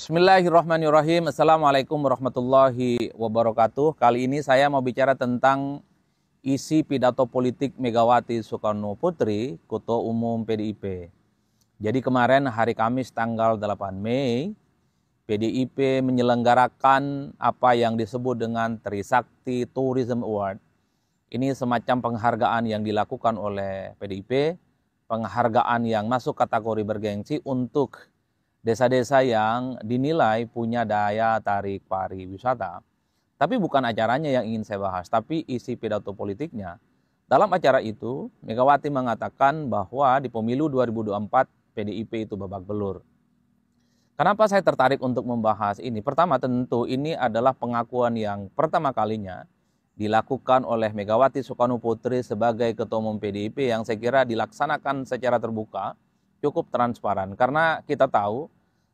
Bismillahirrahmanirrahim. Assalamualaikum warahmatullahi wabarakatuh. Kali ini saya mau bicara tentang isi pidato politik Megawati Soekarno Putri, Ketua Umum PDIP. Jadi kemarin hari Kamis tanggal 8 Mei, PDIP menyelenggarakan apa yang disebut dengan Trisakti Tourism Award. Ini semacam penghargaan yang dilakukan oleh PDIP, penghargaan yang masuk kategori bergengsi untuk desa-desa yang dinilai punya daya tarik pariwisata. Tapi bukan acaranya yang ingin saya bahas, tapi isi pidato politiknya. Dalam acara itu, Megawati mengatakan bahwa di pemilu 2024 PDIP itu babak belur. Kenapa saya tertarik untuk membahas ini? Pertama, tentu ini adalah pengakuan yang pertama kalinya dilakukan oleh Megawati Soekarno Putri sebagai Ketua Umum PDIP yang saya kira dilaksanakan secara terbuka, cukup transparan. Karena kita tahu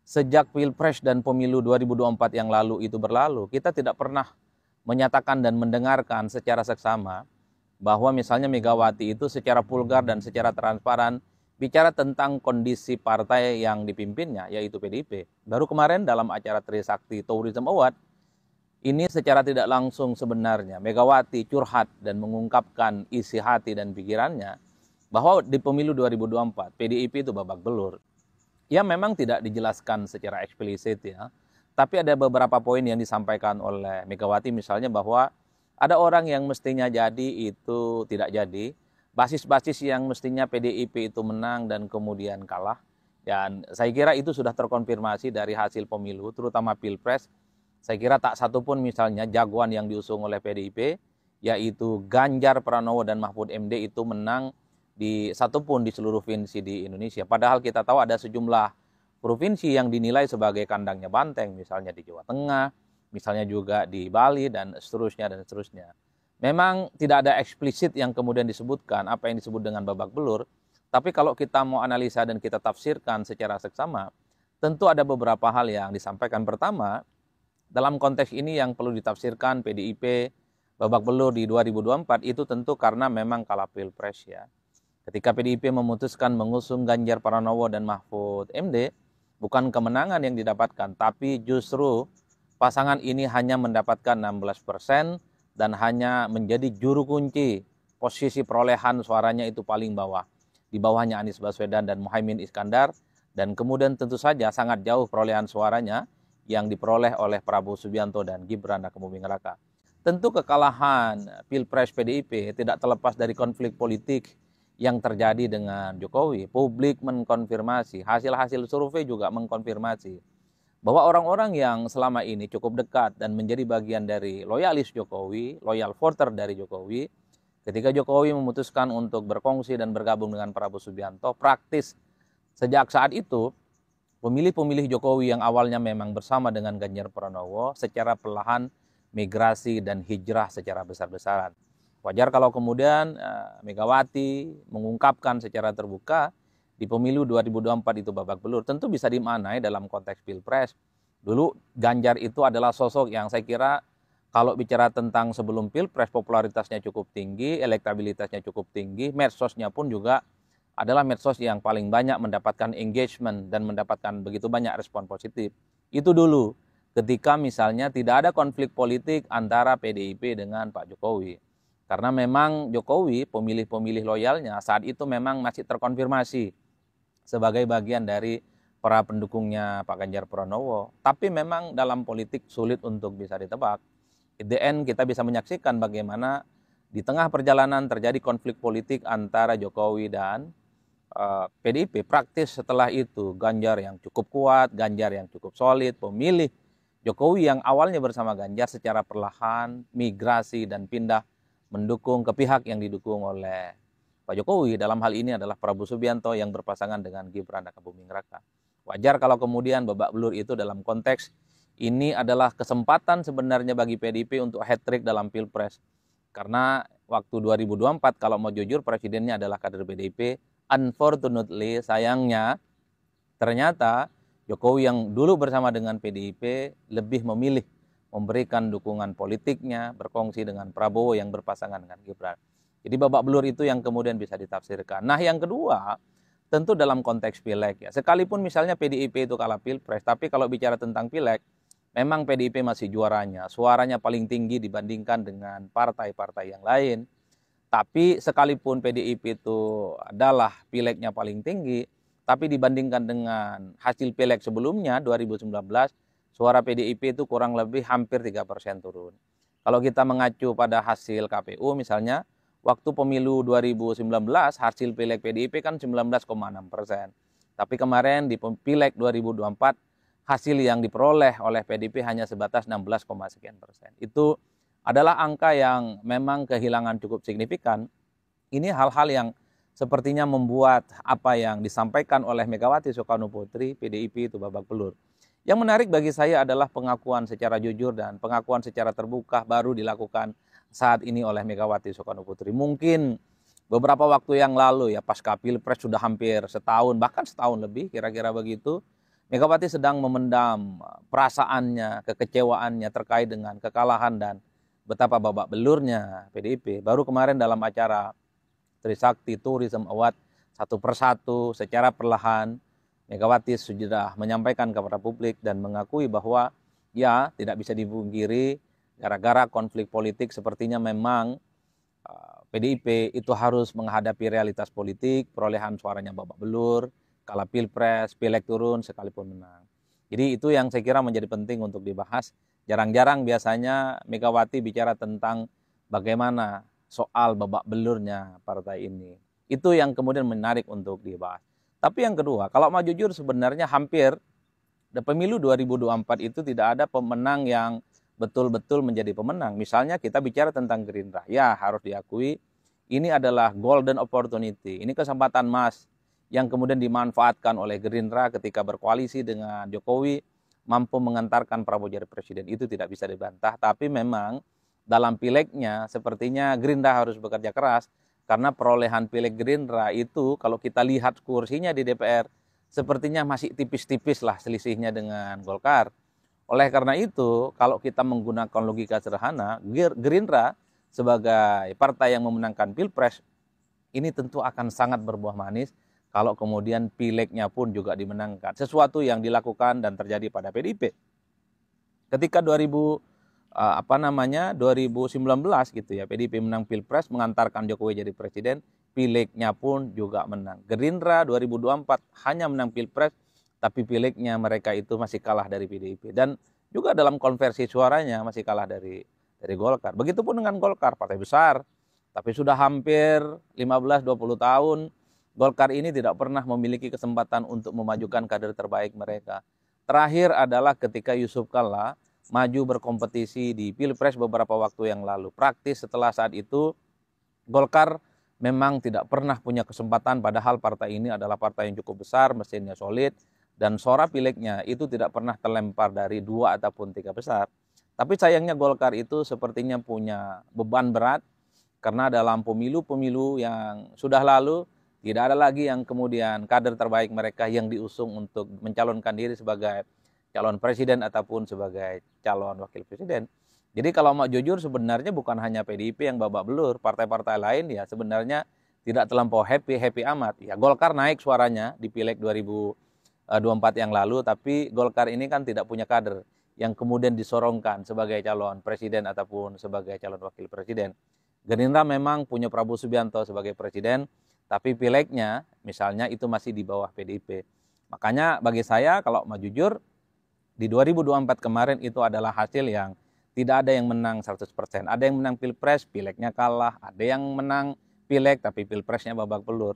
sejak Pilpres dan Pemilu 2024 yang lalu itu berlalu, kita tidak pernah menyatakan dan mendengarkan secara seksama bahwa misalnya Megawati itu secara vulgar dan secara transparan bicara tentang kondisi partai yang dipimpinnya, yaitu PDIP. Baru kemarin dalam acara Trisakti Tourism Award, ini secara tidak langsung sebenarnya Megawati curhat dan mengungkapkan isi hati dan pikirannya bahwa di Pemilu 2024 PDIP itu babak belur. Ya memang tidak dijelaskan secara eksplisit ya, tapi ada beberapa poin yang disampaikan oleh Megawati misalnya bahwa ada orang yang mestinya jadi itu tidak jadi, basis-basis yang mestinya PDIP itu menang dan kemudian kalah. Dan saya kira itu sudah terkonfirmasi dari hasil pemilu, terutama Pilpres. Saya kira tak satu pun misalnya jagoan yang diusung oleh PDIP, yaitu Ganjar Pranowo dan Mahfud MD itu menang di satupun di seluruh provinsi di Indonesia. Padahal kita tahu ada sejumlah provinsi yang dinilai sebagai kandangnya banteng, misalnya di Jawa Tengah, misalnya juga di Bali, dan seterusnya dan seterusnya. Memang tidak ada eksplisit yang kemudian disebutkan apa yang disebut dengan babak belur, tapi kalau kita mau analisa dan kita tafsirkan secara seksama, tentu ada beberapa hal yang disampaikan. Pertama, dalam konteks ini yang perlu ditafsirkan PDIP babak belur di 2024 itu tentu karena memang kalah Pilpres ya. Ketika PDIP memutuskan mengusung Ganjar Pranowo dan Mahfud MD, bukan kemenangan yang didapatkan, tapi justru pasangan ini hanya mendapatkan 16% dan hanya menjadi juru kunci posisi perolehan suaranya itu paling bawah. Di bawahnya Anies Baswedan dan Muhaimin Iskandar, dan kemudian tentu saja sangat jauh perolehan suaranya yang diperoleh oleh Prabowo Subianto dan Gibran Rakabuming Raka. Tentu kekalahan Pilpres PDIP tidak terlepas dari konflik politik yang terjadi dengan Jokowi. Publik mengkonfirmasi, hasil-hasil survei juga mengkonfirmasi bahwa orang-orang yang selama ini cukup dekat dan menjadi bagian dari loyalis Jokowi, loyal voter dari Jokowi, ketika Jokowi memutuskan untuk berkongsi dan bergabung dengan Prabowo Subianto, praktis sejak saat itu pemilih-pemilih Jokowi yang awalnya memang bersama dengan Ganjar Pranowo secara perlahan migrasi dan hijrah secara besar-besaran. Wajar kalau kemudian Megawati mengungkapkan secara terbuka di pemilu 2024 itu babak belur. Tentu bisa dimaknai dalam konteks Pilpres. Dulu Ganjar itu adalah sosok yang saya kira kalau bicara tentang sebelum Pilpres popularitasnya cukup tinggi, elektabilitasnya cukup tinggi, medsosnya pun juga adalah medsos yang paling banyak mendapatkan engagement dan mendapatkan begitu banyak respon positif. Itu dulu ketika misalnya tidak ada konflik politik antara PDIP dengan Pak Jokowi. Karena memang Jokowi, pemilih-pemilih loyalnya saat itu memang masih terkonfirmasi sebagai bagian dari para pendukungnya Pak Ganjar Pranowo. Tapi memang dalam politik sulit untuk bisa ditebak. At the end kita bisa menyaksikan bagaimana di tengah perjalanan terjadi konflik politik antara Jokowi dan PDIP. Praktis setelah itu Ganjar yang cukup kuat, Ganjar yang cukup solid, pemilih Jokowi yang awalnya bersama Ganjar secara perlahan migrasi dan pindah mendukung ke pihak yang didukung oleh Pak Jokowi. Dalam hal ini adalah Prabowo Subianto yang berpasangan dengan Gibran Rakabuming Raka. Wajar kalau kemudian babak belur itu dalam konteks ini adalah kesempatan sebenarnya bagi PDIP untuk hat-trick dalam Pilpres. Karena waktu 2024 kalau mau jujur presidennya adalah kader PDIP. Unfortunately, sayangnya ternyata Jokowi yang dulu bersama dengan PDIP lebih memilih memberikan dukungan politiknya, berkongsi dengan Prabowo yang berpasangan dengan Gibran. Jadi babak belur itu yang kemudian bisa ditafsirkan. Nah yang kedua, tentu dalam konteks pileg ya. Sekalipun misalnya PDIP itu kalah pilpres, tapi kalau bicara tentang pileg, memang PDIP masih juaranya. Suaranya paling tinggi dibandingkan dengan partai-partai yang lain. Tapi sekalipun PDIP itu adalah pilegnya paling tinggi, tapi dibandingkan dengan hasil pileg sebelumnya 2019, suara PDIP itu kurang lebih hampir 3% turun. Kalau kita mengacu pada hasil KPU misalnya, waktu pemilu 2019 hasil pileg PDIP kan 19,6%. Tapi kemarin di pileg 2024 hasil yang diperoleh oleh PDIP hanya sebatas 16, sekian persen. Itu adalah angka yang memang kehilangan cukup signifikan. Ini hal-hal yang sepertinya membuat apa yang disampaikan oleh Megawati Soekarnoputri, PDIP itu babak belur. Yang menarik bagi saya adalah pengakuan secara jujur dan pengakuan secara terbuka baru dilakukan saat ini oleh Megawati Soekarnoputri. Mungkin beberapa waktu yang lalu ya pasca Pilpres sudah hampir setahun, bahkan setahun lebih kira-kira begitu, Megawati sedang memendam perasaannya, kekecewaannya terkait dengan kekalahan dan betapa babak belurnya PDIP. Baru kemarin dalam acara Trisakti Tourism Award satu persatu secara perlahan Megawati sudah menyampaikan kepada publik dan mengakui bahwa ya tidak bisa dipungkiri gara-gara konflik politik sepertinya memang PDIP itu harus menghadapi realitas politik, perolehan suaranya babak belur, kalah pilpres, pileg turun sekalipun menang. Jadi itu yang saya kira menjadi penting untuk dibahas. Jarang-jarang biasanya Megawati bicara tentang bagaimana soal babak belurnya partai ini. Itu yang kemudian menarik untuk dibahas. Tapi yang kedua, kalau mau jujur sebenarnya hampir pemilu 2024 itu tidak ada pemenang yang betul-betul menjadi pemenang. Misalnya kita bicara tentang Gerindra. Ya harus diakui ini adalah golden opportunity. Ini kesempatan emas yang kemudian dimanfaatkan oleh Gerindra ketika berkoalisi dengan Jokowi mampu mengantarkan Prabowo jadi presiden. Itu tidak bisa dibantah. Tapi memang dalam pilegnya sepertinya Gerindra harus bekerja keras karena perolehan pileg Gerindra itu kalau kita lihat kursinya di DPR sepertinya masih tipis-tipis lah selisihnya dengan Golkar. Oleh karena itu kalau kita menggunakan logika sederhana, Gerindra sebagai partai yang memenangkan Pilpres ini tentu akan sangat berbuah manis kalau kemudian pilegnya pun juga dimenangkan. Sesuatu yang dilakukan dan terjadi pada PDIP. Ketika 2019 gitu ya, PDIP menang Pilpres mengantarkan Jokowi jadi presiden, pilegnya pun juga menang. Gerindra 2024 hanya menang Pilpres, tapi pilegnya mereka itu masih kalah dari PDIP. Dan juga dalam konversi suaranya masih kalah dari Golkar. Begitupun dengan Golkar, partai besar, tapi sudah hampir 15-20 tahun Golkar ini tidak pernah memiliki kesempatan untuk memajukan kader terbaik mereka. Terakhir adalah ketika Yusuf Kalla maju berkompetisi di Pilpres beberapa waktu yang lalu. Praktis setelah saat itu Golkar memang tidak pernah punya kesempatan, padahal partai ini adalah partai yang cukup besar, mesinnya solid, dan suara pilegnya itu tidak pernah terlempar dari 2 ataupun 3 besar. Tapi sayangnya Golkar itu sepertinya punya beban berat karena dalam pemilu-pemilu yang sudah lalu tidak ada lagi yang kemudian kader terbaik mereka yang diusung untuk mencalonkan diri sebagai calon presiden ataupun sebagai calon wakil presiden. Jadi kalau mau jujur sebenarnya bukan hanya PDIP yang babak belur, partai-partai lain ya sebenarnya tidak terlampau happy amat. Ya Golkar naik suaranya di pileg 2024 yang lalu, tapi Golkar ini kan tidak punya kader yang kemudian disorongkan sebagai calon presiden ataupun sebagai calon wakil presiden. Gerindra memang punya Prabowo Subianto sebagai presiden, tapi pilegnya misalnya itu masih di bawah PDIP. Makanya bagi saya kalau mau jujur, di 2024 kemarin itu adalah hasil yang tidak ada yang menang 100%. Ada yang menang Pilpres, pilegnya kalah. Ada yang menang pileg, tapi Pilpresnya babak belur.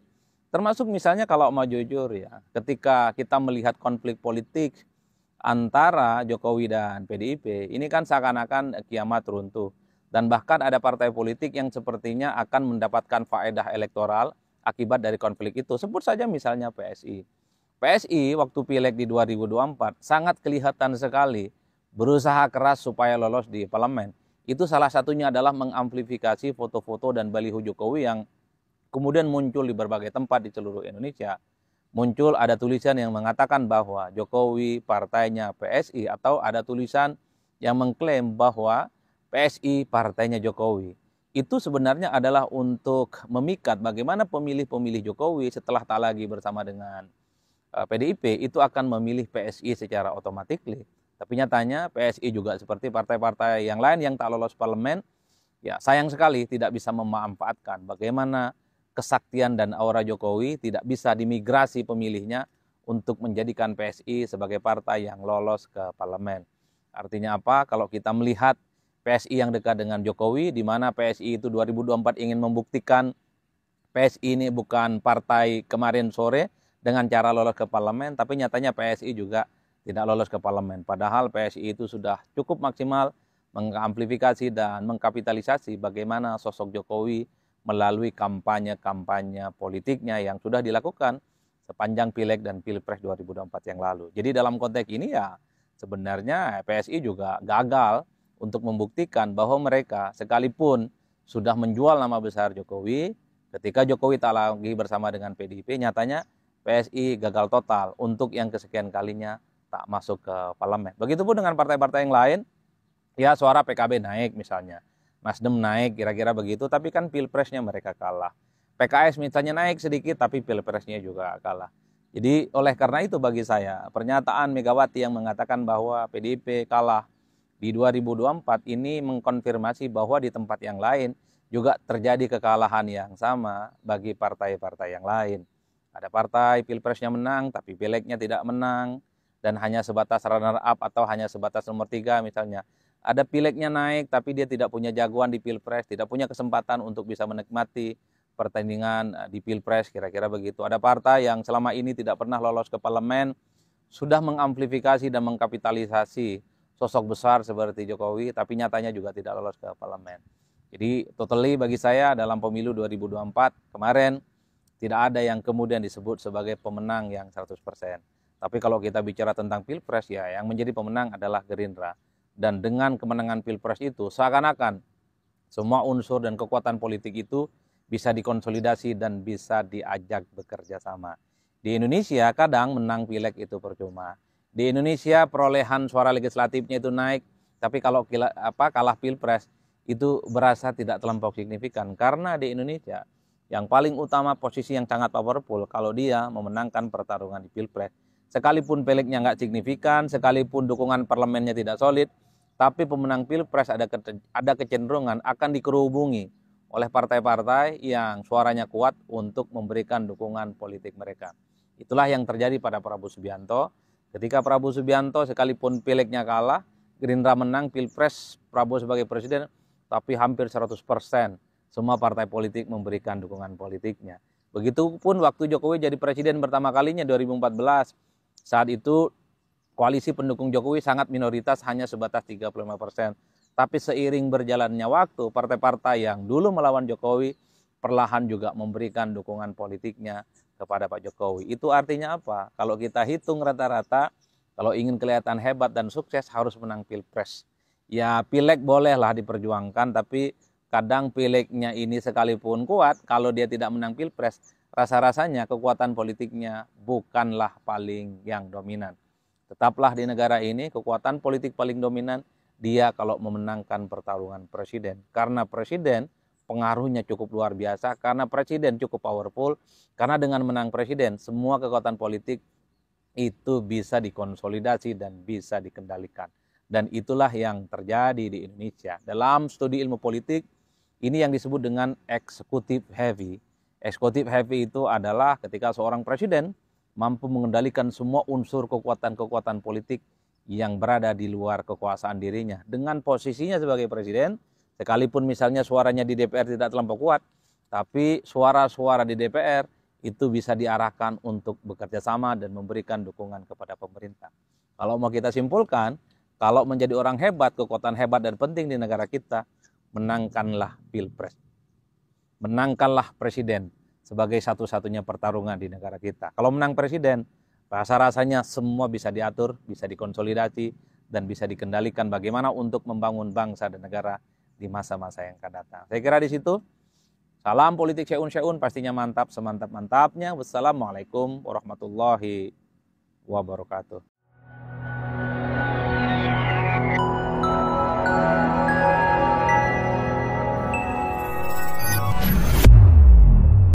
Termasuk misalnya kalau mau jujur ya, ketika kita melihat konflik politik antara Jokowi dan PDIP, ini kan seakan-akan kiamat runtuh. Dan bahkan ada partai politik yang sepertinya akan mendapatkan faedah elektoral akibat dari konflik itu. Sebut saja misalnya PSI. PSI waktu pileg di 2024 sangat kelihatan sekali berusaha keras supaya lolos di parlemen. Itu salah satunya adalah mengamplifikasi foto-foto dan baliho Jokowi yang kemudian muncul di berbagai tempat di seluruh Indonesia. Muncul ada tulisan yang mengatakan bahwa Jokowi partainya PSI, atau ada tulisan yang mengklaim bahwa PSI partainya Jokowi. itu sebenarnya adalah untuk memikat bagaimana pemilih-pemilih Jokowi setelah tak lagi bersama dengan PDIP itu akan memilih PSI secara otomatis. Tapi nyatanya PSI juga seperti partai-partai yang lain yang tak lolos parlemen, ya sayang sekali tidak bisa memanfaatkan bagaimana kesaktian dan aura Jokowi tidak bisa dimigrasi pemilihnya untuk menjadikan PSI sebagai partai yang lolos ke parlemen. Artinya apa? Kalau kita melihat PSI yang dekat dengan Jokowi, di mana PSI itu 2024 ingin membuktikan PSI ini bukan partai kemarin sore dengan cara lolos ke parlemen, tapi nyatanya PSI juga tidak lolos ke parlemen. Padahal PSI itu sudah cukup maksimal mengamplifikasi dan mengkapitalisasi bagaimana sosok Jokowi melalui kampanye-kampanye politiknya yang sudah dilakukan sepanjang Pileg dan Pilpres 2024 yang lalu. Jadi dalam konteks ini ya sebenarnya PSI juga gagal untuk membuktikan bahwa mereka sekalipun sudah menjual nama besar Jokowi, ketika Jokowi tak lagi bersama dengan PDIP, nyatanya PSI gagal total untuk yang kesekian kalinya tak masuk ke parlemen. Begitupun dengan partai-partai yang lain, ya suara PKB naik misalnya, Nasdem naik kira-kira begitu, tapi kan pilpresnya mereka kalah. PKS misalnya naik sedikit, tapi pilpresnya juga kalah. Jadi oleh karena itu bagi saya, pernyataan Megawati yang mengatakan bahwa PDIP kalah di 2024 ini mengkonfirmasi bahwa di tempat yang lain juga terjadi kekalahan yang sama bagi partai-partai yang lain. Ada partai pilpresnya menang tapi pileknya tidak menang dan hanya sebatas runner up atau hanya sebatas nomor 3 misalnya. Ada pileknya naik tapi dia tidak punya jagoan di pilpres, tidak punya kesempatan untuk bisa menikmati pertandingan di pilpres, kira-kira begitu. Ada partai yang selama ini tidak pernah lolos ke parlemen, sudah mengamplifikasi dan mengkapitalisasi sosok besar seperti Jokowi, tapi nyatanya juga tidak lolos ke parlemen. Jadi totally bagi saya dalam pemilu 2024 kemarin, tidak ada yang kemudian disebut sebagai pemenang yang 100%. Tapi kalau kita bicara tentang Pilpres, ya yang menjadi pemenang adalah Gerindra. Dan dengan kemenangan Pilpres itu, seakan-akan semua unsur dan kekuatan politik itu bisa dikonsolidasi dan bisa diajak bekerja sama. Di Indonesia kadang menang Pileg itu percuma. Di Indonesia perolehan suara legislatifnya itu naik, tapi kalau kalah Pilpres itu berasa tidak terlampau signifikan. Karena di Indonesia yang paling utama posisi yang sangat powerful kalau dia memenangkan pertarungan di Pilpres. Sekalipun Pilegnya nggak signifikan, sekalipun dukungan parlemennya tidak solid, tapi pemenang Pilpres ada kecenderungan akan dikerubungi oleh partai-partai yang suaranya kuat untuk memberikan dukungan politik mereka. Itulah yang terjadi pada Prabowo Subianto. Ketika Prabowo Subianto sekalipun Pilegnya kalah, Gerindra menang Pilpres, Prabowo sebagai presiden, tapi hampir 100% semua partai politik memberikan dukungan politiknya. Begitupun waktu Jokowi jadi presiden pertama kalinya 2014. Saat itu koalisi pendukung Jokowi sangat minoritas, hanya sebatas 35%. Tapi seiring berjalannya waktu, partai-partai yang dulu melawan Jokowi perlahan juga memberikan dukungan politiknya kepada Pak Jokowi. Itu artinya apa? Kalau kita hitung rata-rata, kalau ingin kelihatan hebat dan sukses harus menang Pilpres. Ya Pileg bolehlah diperjuangkan, tapi kadang Pilegnya ini sekalipun kuat, kalau dia tidak menang Pilpres, rasa-rasanya kekuatan politiknya bukanlah paling yang dominan. Tetaplah di negara ini kekuatan politik paling dominan dia kalau memenangkan pertarungan presiden. Karena presiden pengaruhnya cukup luar biasa, karena presiden cukup powerful, karena dengan menang presiden semua kekuatan politik itu bisa dikonsolidasi dan bisa dikendalikan. Dan itulah yang terjadi di Indonesia. Dalam studi ilmu politik, ini yang disebut dengan executive heavy. Executive heavy itu adalah ketika seorang presiden mampu mengendalikan semua unsur kekuatan-kekuatan politik yang berada di luar kekuasaan dirinya. Dengan posisinya sebagai presiden, sekalipun misalnya suaranya di DPR tidak terlampau kuat, tapi suara-suara di DPR itu bisa diarahkan untuk bekerja sama dan memberikan dukungan kepada pemerintah. Kalau mau kita simpulkan, kalau menjadi orang hebat, kekuatan hebat dan penting di negara kita, menangkanlah Pilpres. Menangkanlah presiden sebagai satu-satunya pertarungan di negara kita. Kalau menang presiden, rasa-rasanya semua bisa diatur, bisa dikonsolidasi, dan bisa dikendalikan bagaimana untuk membangun bangsa dan negara di masa-masa yang akan datang. Saya kira di situ. Salam politik syaun-syaun, pastinya mantap semantap-mantapnya. Wassalamualaikum warahmatullahi wabarakatuh.